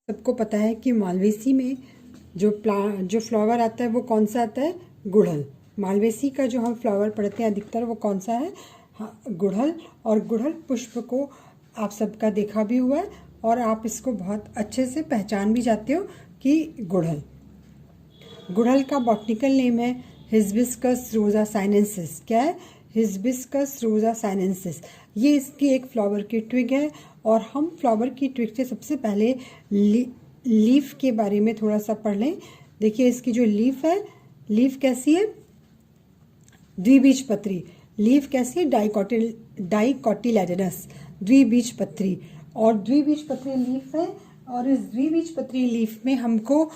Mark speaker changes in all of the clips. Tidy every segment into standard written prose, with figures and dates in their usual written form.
Speaker 1: सबको पता है कि मालवेसी में जो फ्लावर आता है वो कौन सा आता है, गुड़हल। मालवेसी का जो हम फ्लावर पढ़ते हैं अधिकतर वो कौन सा है, हाँ, गुड़हल। और गुड़हल पुष्प को आप सबका देखा भी हुआ है और आप इसको बहुत अच्छे से पहचान भी जाते हो कि गुड़हल का बॉटनिकल नेम है हिबिस्कस रोजा साइनेंसिस। क्या है, हिबिस्कस रोजा साइनेंसिस। ये इसकी एक फ्लावर की ट्विग है और हम फ्लावर की ट्विग से सबसे पहले लीफ के बारे में थोड़ा सा पढ़ लें। देखिए इसकी जो लीफ है, लीफ कैसी है, द्विबीजपत्री। लीफ कैसी है, डाइकोटिलेडनस, द्विबीजपत्री। और द्विबीजपत्री लीफ है और इस द्विबीजपत्री लीफ में हमको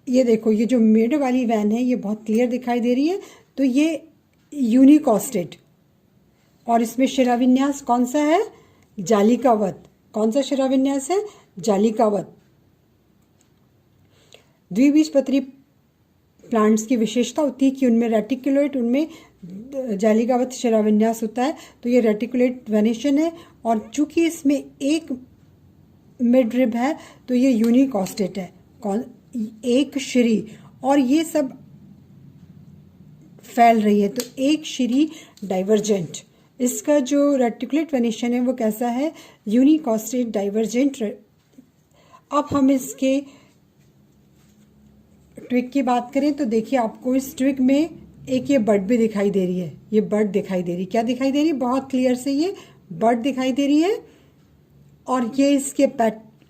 Speaker 1: ये देखो, ये जो मिड वाली वैन है ये बहुत क्लियर दिखाई दे रही है, तो ये यूनिकॉस्टेड। और इसमें शिराविन्यास कौन सा है, जालिकावत। कौन सा शिराविन्यास है, जालिकावत। द्विबीजपत्री प्लांट्स की विशेषता होती है कि उनमें रेटिकुलेट, उनमें जालिकावत शिराविन्यास होता है, तो ये रेटिकुलेट वेनेशन है। और चूंकि इसमें एक मिड रिब है तो ये यूनिकॉस्टेट है, कौन, एक श्री। और ये सब फैल रही है तो एक श्री डाइवर्जेंट। इसका जो रेटिकुलेट वेनेशन है वो कैसा है, यूनिकॉस्टेट डाइवर्जेंट। अब हम इसके ट्विग की बात करें तो देखिए आपको इस ट्विग में एक ये बड भी दिखाई दे रही है, ये बड दिखाई दे रही है। क्या दिखाई दे रही है, बहुत क्लियर से ये बड दिखाई दे रही है। और ये इसके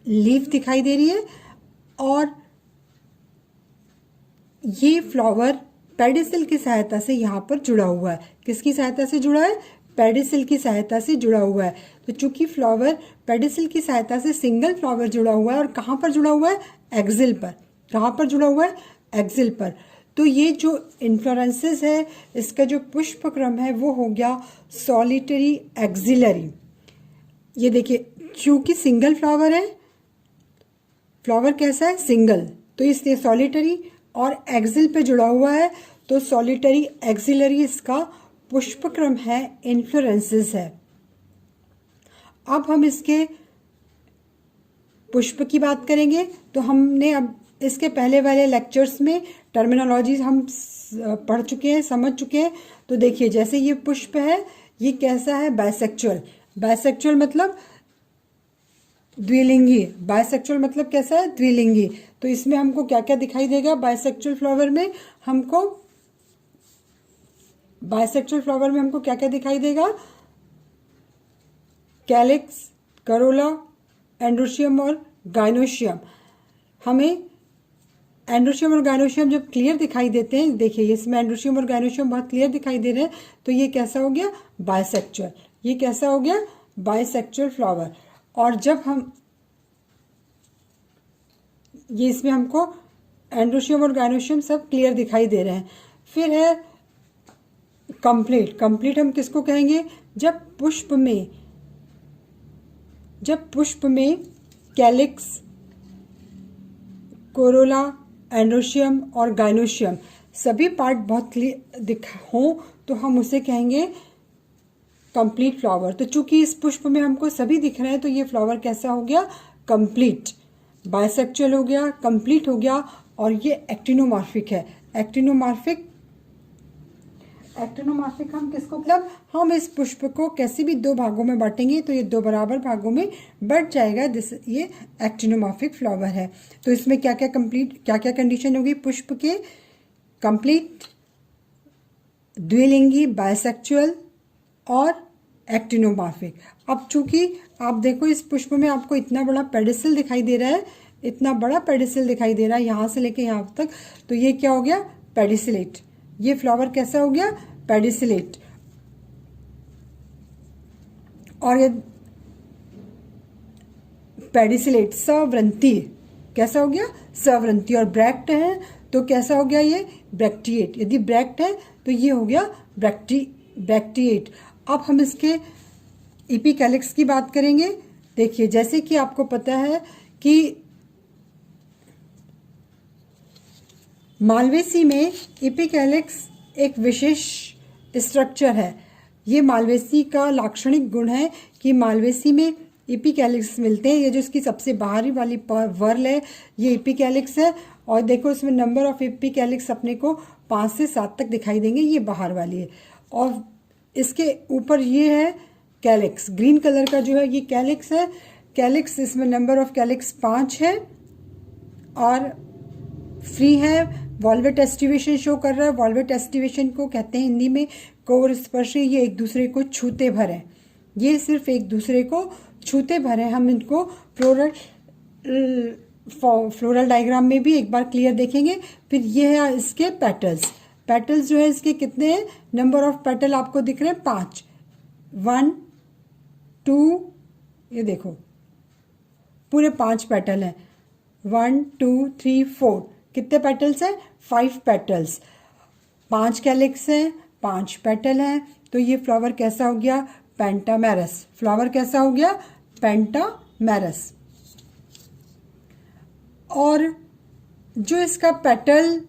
Speaker 1: लीफ दिखाई दे रही है। और ये फ्लावर पेडिसिल की सहायता से यहाँ पर जुड़ा हुआ है। किसकी सहायता से जुड़ा है, पेडिसिल की सहायता से जुड़ा हुआ है। तो चूंकि फ्लावर पेडिसिल की सहायता से सिंगल फ्लावर जुड़ा हुआ है, और कहाँ पर जुड़ा हुआ है, एक्सिल पर। कहाँ पर जुड़ा हुआ है, एक्सिल पर। तो ये जो इन्फ्लोरेंसेस है, इसका जो पुष्प क्रम है वो हो गया सॉलिटरी एक्सिलरी। ये देखिए चूंकि सिंगल फ्लावर है, फ्लावर कैसा है, सिंगल, तो इसलिए सॉलिटरी और एक्सिल पे जुड़ा हुआ है, तो सॉलिटरी एक्सिलरी इसका पुष्प क्रम है, इन्फ्लोरेंसेस है। अब हम इसके पुष्प की बात करेंगे तो हमने अब इसके पहले वाले लेक्चर्स में टर्मिनोलॉजी हम पढ़ चुके हैं, समझ चुके हैं। तो देखिए जैसे ये पुष्प है, ये कैसा है, बाइसेक्चुअल। बाइसेक्चुअल मतलब द्विलिंगी। बाइसेक्चुअल मतलब कैसा है, द्विलिंगी। तो इसमें हमको क्या क्या दिखाई देगा, बाइसेक्चुअल फ्लावर में हमको, बाइसेक्चुअल फ्लावर में हमको क्या क्या दिखाई देगा, कैलिक्स, करोला, एंड्रोशियम और गाइनोशियम। हमें एंड्रोशियम और गाइनोशियम जब क्लियर दिखाई देते हैं, देखिए इसमें एंड्रोशियम और गाइनोशियम बहुत क्लियर दिखाई दे रहे हैं, तो ये कैसा हो गया, बाइसेक्चुअल। ये कैसा हो गया, बाइसेक्चुअल फ्लावर। और जब हम ये, इसमें हमको एंड्रोशियम और गाइनोशियम सब क्लियर दिखाई दे रहे हैं। फिर है कंप्लीट। कंप्लीट हम किसको कहेंगे, जब पुष्प में कैलिक्स, कोरोला, एंड्रोशियम और गाइनोशियम सभी पार्ट बहुत क्लियर हो तो हम उसे कहेंगे कंप्लीट फ्लावर। तो चूंकि इस पुष्प में हमको सभी दिख रहे हैं तो ये फ्लावर कैसा हो गया, कंप्लीट। बाइसेक्चुअल हो गया, कंप्लीट हो गया। और ये एक्टिनोमॉर्फिक है। एक्टिनोमॉर्फिक हम किसको, मतलब हम इस पुष्प को कैसे भी दो भागों में बांटेंगे तो ये दो बराबर भागों में बट जाएगा। ये एक्टिनोमॉर्फिक फ्लावर है। तो इसमें क्या क्या क्या क्या कंडीशन होगी, पुष्प के कंप्लीट, द्विलिंगी, बाइसेक्चुअल और एक्टिनोमॉर्फिक। अब चूंकि आप देखो इस पुष्प में आपको इतना बड़ा पेडिसिल दिखाई दे रहा है, इतना बड़ा पेडिसिल दिखाई दे रहा है यहाँ से लेके यहाँ तक, तो ये क्या हो गया, पेडिसिलेट। ये फ्लावर कैसा हो गया, पेडिसिलेट। और ये पेडिसिलेट सवृंती, कैसा हो गया, सवृंती। और ब्रैक्ट है तो कैसा हो गया, ये ब्रैक्टिएट। यदि ब्रैक्ट है तो ये हो गया ब्रैक्टिएट। अब हम इसके इपिकैलिक्स की बात करेंगे। देखिए जैसे कि आपको पता है कि मालवेसी में इपिकैलिक्स एक विशेष स्ट्रक्चर है। ये मालवेसी का लाक्षणिक गुण है कि मालवेसी में एपिकैलिक्स मिलते हैं। ये जो इसकी सबसे बाहरी वाली वर्ल है ये एपिकैलिक्स है, और देखो इसमें नंबर ऑफ एपिकैलिक्स अपने को 5 से 7 तक दिखाई देंगे, ये बाहर वाली है। और इसके ऊपर ये है कैलिक्स, ग्रीन कलर का जो है ये कैलिक्स है। कैलिक्स, इसमें नंबर ऑफ कैलिक्स 5 है और फ्री है। वॉल्वेट एस्टिवेशन शो कर रहा है। वॉल्वेट एस्टिवेशन को कहते हैं हिंदी में कोर स्पर्शी। ये एक दूसरे को छूते भर है, ये सिर्फ एक दूसरे को छूते भर है। हम इनको फ्लोरल डायग्राम में भी एक बार क्लियर देखेंगे। फिर ये है इसके पेटल्स। पेटल्स जो है इसके कितने हैं, नंबर ऑफ पेटल आपको दिख रहे हैं 5, 1 2, ये देखो पूरे 5 पेटल हैं, 1 2 3 4। कितने पेटल्स हैं, 5 पेटल्स। 5 कैलिक्स हैं, 5 पेटल हैं। तो ये फ्लावर कैसा हो गया, पेंटामेरस। फ्लावर कैसा हो गया, पेंटामेरस। और जो इसका पेटल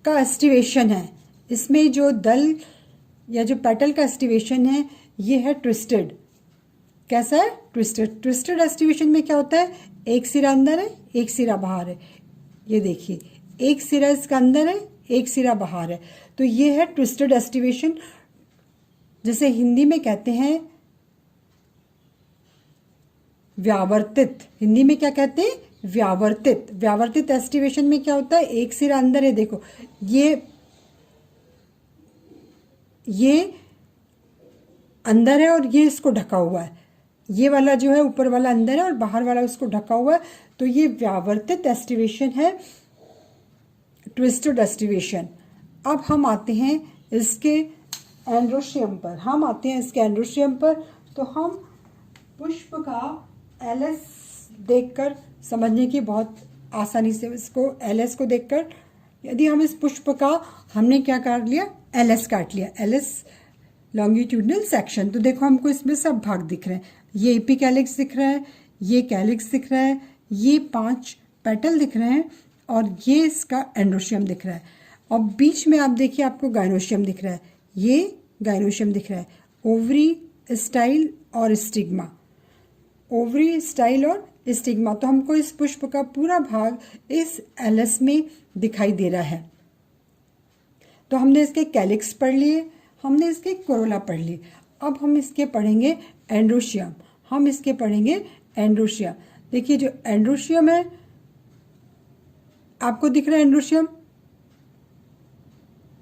Speaker 1: का एस्टिवेशन है, इसमें जो दल या जो पेटल का एस्टिवेशन है ये है ट्विस्टेड। कैसा है, ट्विस्टेड। ट्विस्टेड एस्टिवेशन में क्या होता है, एक सिरा अंदर है एक सिरा बाहर है। ये देखिए एक सिरा इसका अंदर है एक सिरा बाहर है, तो ये है ट्विस्टेड एस्टिवेशन, जिसे हिंदी में कहते हैं व्यावर्तित। हिंदी में क्या कहते हैं, व्यावर्तित। व्यावर्तित एस्टिवेशन में क्या होता है, एक सिरा अंदर है, देखो ये अंदर है और ये इसको ढका हुआ है। ये वाला जो है ऊपर वाला अंदर है और बाहर वाला उसको ढका हुआ है, तो ये व्यावर्तित एस्टिवेशन है, ट्विस्टेड एस्टिवेशन। अब हम आते हैं इसके एंड्रोशियम पर। तो हम पुष्प का एलएस देखकर समझने की बहुत आसानी से, इसको एलएस को देखकर, यदि हम इस पुष्प का हमने क्या काट लिया, एलएस काट लिया, एलएस लॉन्गिट्यूडनल सेक्शन। तो देखो हमको इसमें सब भाग दिख रहे हैं, ये एपिकैलिक्स दिख रहा है, ये कैलिक्स दिख रहा है, ये 5 पेटल दिख रहे हैं और ये इसका एंड्रोशियम दिख रहा है। और बीच में आप देखिए आपको गाइनोशियम दिख रहा है, ये गाइनोशियम दिख रहा है। ओवरी, स्टाइल और स्टिग्मा। ओवरी, स्टाइल और स्टिग्मा। तो हमको इस पुष्प का पूरा भाग इस एलएस में दिखाई दे रहा है। तो हमने इसके कैलिक्स पढ़ लिए, हमने इसके कोरोला पढ़ लिए। अब हम इसके पढ़ेंगे एंड्रोशियम। देखिए जो एंड्रोशियम है, आपको दिख रहा है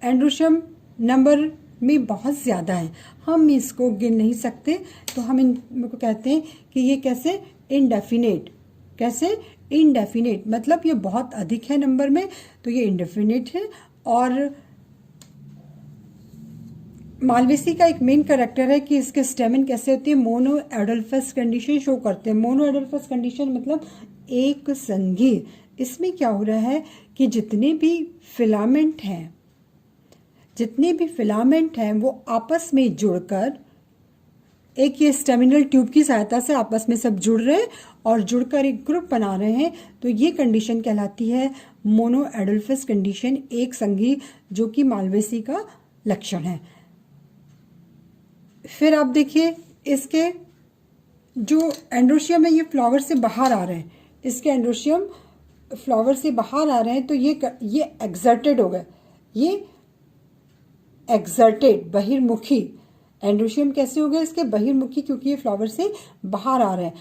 Speaker 1: एंड्रोशियम नंबर में बहुत ज़्यादा है, हम इसको गिन नहीं सकते। तो हम इनको कहते हैं कि ये कैसे, इनडेफिनेट। कैसे, इनडेफिनेट, मतलब ये बहुत अधिक है नंबर में, तो ये इनडेफिनेट है। और मालवेसी का एक मेन कैरेक्टर है कि इसके स्टेमन कैसे होती है, मोनो एडल्फस कंडीशन शो करते हैं। मोनो एडल्फस कंडीशन मतलब एक संघी। इसमें क्या हो रहा है कि जितने भी फिलामेंट हैं वो आपस में जुड़कर एक ये स्टेमिनल ट्यूब की सहायता से आपस में सब जुड़ रहे हैं और जुड़कर एक ग्रुप बना रहे हैं। तो ये कंडीशन कहलाती है मोनो एडल्फस कंडीशन, एक संघी, जो कि मालवेसी का लक्षण है। फिर आप देखिए इसके जो एंड्रोशियम है ये फ्लावर से बाहर आ रहे हैं, इसके एंड्रोशियम फ्लावर से बाहर आ रहे हैं, तो ये एक्सर्टेड हो गए, ये एक्सर्टेड, बहिर्मुखी। एंड्रोशियम कैसे हो गए इसके, बहिर्मुखी, क्योंकि ये फ्लावर से बाहर आ रहे हैं।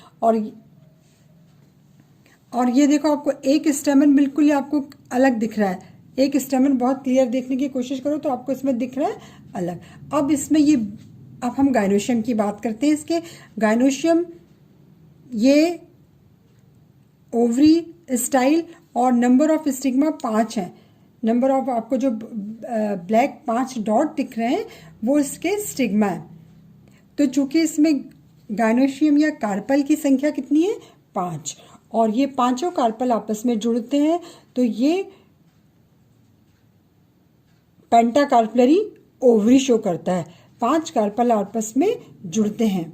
Speaker 1: और ये देखो आपको एक स्टेमन बिल्कुल ही आपको अलग दिख रहा है, एक स्टेमन बहुत क्लियर देखने की कोशिश करो तो आपको इसमें दिख रहा है अलग। अब हम गाइनोशियम की बात करते हैं। इसके गाइनोशियम ये ओवरी, स्टाइल और नंबर ऑफ स्टिग्मा 5 है। नंबर ऑफ आपको जो ब्लैक 5 डॉट दिख रहे हैं वो इसके स्टिग्मा है। तो चूंकि इसमें गाइनोशियम या कार्पल की संख्या कितनी है, 5, और ये पांचों कार्पल आपस में जुड़ते हैं, तो ये पेंटाकार्पलरी ओवरी शो करता है। 5 कार्पल आपस में जुड़ते हैं,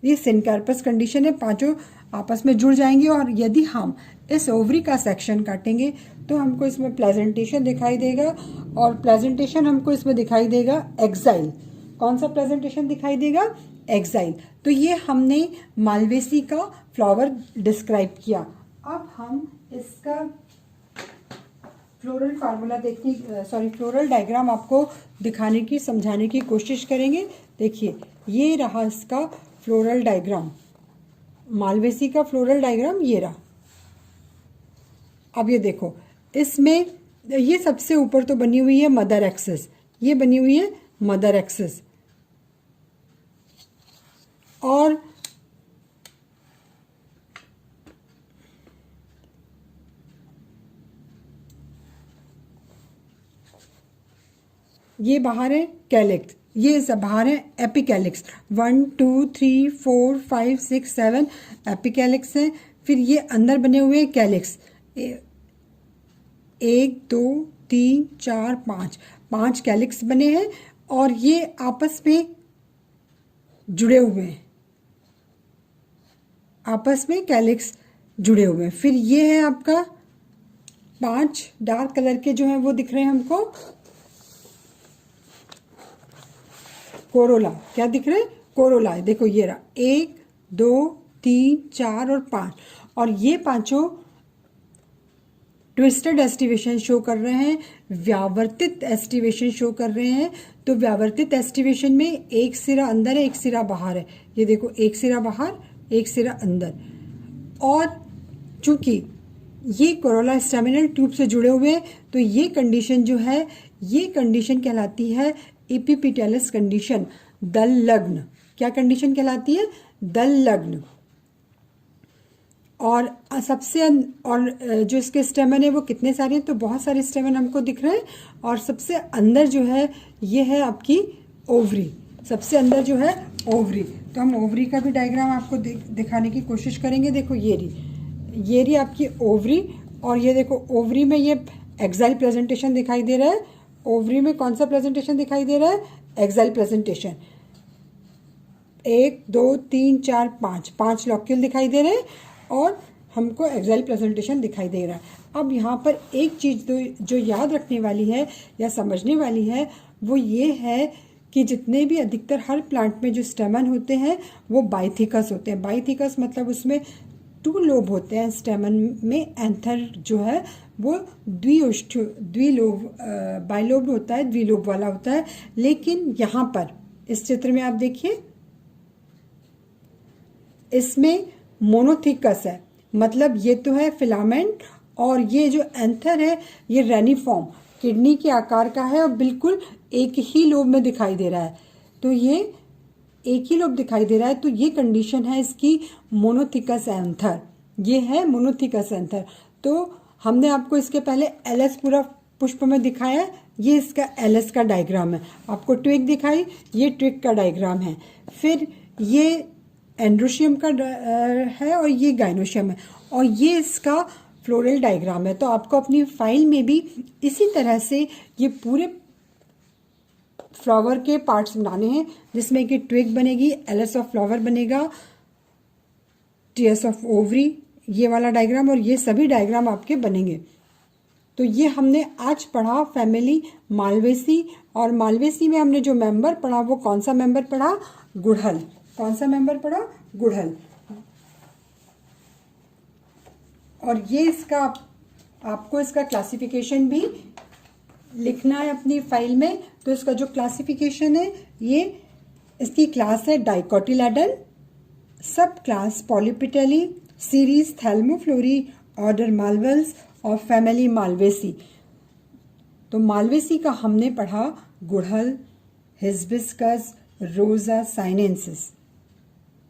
Speaker 1: ये सिनकार्पस कंडीशन है, पांचों आपस में जुड़ जाएंगे। और यदि हम इस ओवरी का सेक्शन काटेंगे तो हमको इसमें प्लेजेंटेशन दिखाई देगा, और प्लेजेंटेशन हमको इसमें दिखाई देगा एक्साइल। कौन सा प्रेजेंटेशन दिखाई देगा, एक्साइल। तो ये हमने मालवेसी का फ्लावर डिस्क्राइब किया। अब हम इसका फ्लोरल फार्मूला फ्लोरल डायग्राम आपको दिखाने की, समझाने की कोशिश करेंगे। देखिए, ये रहा इसका फ्लोरल डायग्राम, मालवेसी का फ्लोरल डायग्राम ये रहा। अब ये देखो, इसमें ये सबसे ऊपर तो बनी हुई है मदर एक्सिस, ये बनी हुई है मदर एक्सिस, और ये बाहर है कैलिक्स, ये सब बाहर है एपिकैलिक्स। 1 2 3 4 5 6 7 एपिकैलिक्स है। फिर ये अंदर बने हुए कैलिक्स, 1 2 3 4 5 कैलिक्स बने हैं, और ये आपस में जुड़े हुए हैं, आपस में कैलिक्स जुड़े हुए हैं। फिर ये है आपका 5 डार्क कलर के जो हैं वो दिख रहे हैं हमको, कोरोला। क्या दिख रहे हैं? कोरोला। देखो ये रहा 1 2 3 4 और 5, और ये पांचों ट्विस्टेड एस्टिवेशन शो कर रहे हैं, व्यावर्तित एस्टिवेशन शो कर रहे हैं। तो व्यावर्तित एस्टिवेशन में एक सिरा अंदर है, एक सिरा बाहर है। ये देखो, एक सिरा बाहर, एक सिरा अंदर। और चूंकि ये कोरोला स्टेमिनल ट्यूब से जुड़े हुए हैं, तो ये कंडीशन जो है, ये कंडीशन कहलाती है एपिपिटेलस कंडीशन, दल लग्न। क्या कंडीशन कहलाती है? दल लग्न। और जो इसके स्टेमन है वो कितने सारे हैं? तो बहुत सारे स्टेमन हमको दिख रहे हैं। और सबसे अंदर जो है ये है आपकी ओवरी, सबसे अंदर जो है ओवरी। तो हम ओवरी का भी डायग्राम आपको दिखाने की कोशिश करेंगे। देखो ये रही आपकी ओवरी, और ये देखो ओवरी में ये एक्साइल प्रेजेंटेशन दिखाई दे रहा है। ओवरी में कौन सा प्रेजेंटेशन दिखाई दे रहा है? Exile presentation. 1 2 3 4 5 लॉक्यूल दिखाई दे रहे हैं, और हमको एक्साइल प्रेजेंटेशन दिखाई दे रहा है। अब यहाँ पर एक चीज़ जो याद रखने वाली है या समझने वाली है, वो ये है कि जितने भी अधिकतर हर प्लांट में जो स्टेमन होते हैं वो बाइथिकस होते हैं। बाइथिकस मतलब उसमें 2 लोब होते हैं स्टेमन में। एंथर जो है वो द्विलोब बाइलोब होता है, द्विलोब वाला होता है। लेकिन यहाँ पर इस चित्र में आप देखिए, इसमें मोनोथिकस है, मतलब ये तो है फिलामेंट, और ये जो एंथर है ये रेनिफॉर्म किडनी के आकार का है, और बिल्कुल एक ही लोब में दिखाई दे रहा है। तो ये एक ही लोब दिखाई दे रहा है। तो ये कंडीशन है इसकी मोनोथिकस एंथर, ये है मोनोथिकस एंथर। तो हमने आपको इसके पहले एलएस पूरा पुष्प में दिखाया है, ये इसका एलएस का डायग्राम है। आपको ट्विग दिखाई, ये ट्विग का डायग्राम है। फिर ये एंड्रोशियम का है, और ये गाइनोशियम है, और ये इसका फ्लोरल डायग्राम है। तो आपको अपनी फाइल में भी इसी तरह से ये पूरे फ्लावर के पार्ट्स बनाने हैं, जिसमें कि ट्विग बनेगी, एलएस ऑफ फ्लावर बनेगा, टीएस ऑफ ओवरी, ये वाला डायग्राम, और ये सभी डायग्राम आपके बनेंगे। तो ये हमने आज पढ़ा फैमिली मालवेसी, और मालवेसी में हमने जो मेंबर पढ़ा वो कौन सा मेंबर पढ़ा? गुड़हल। कौन सा मेंबर पढ़ा? गुड़हल। और ये इसका आपको इसका क्लासिफिकेशन भी लिखना है अपनी फाइल में। तो इसका जो क्लासिफिकेशन है, ये इसकी क्लास है डाइकोटिलेडन, सब क्लास पॉलीपिटेली, सीरीज थैल्मोफ्लोरी, ऑर्डर मालवल्स, और फैमिली मालवेसी। तो मालवेसी का हमने पढ़ा गुड़हल, हिबिस्कस, रोजा साइनेंसिस।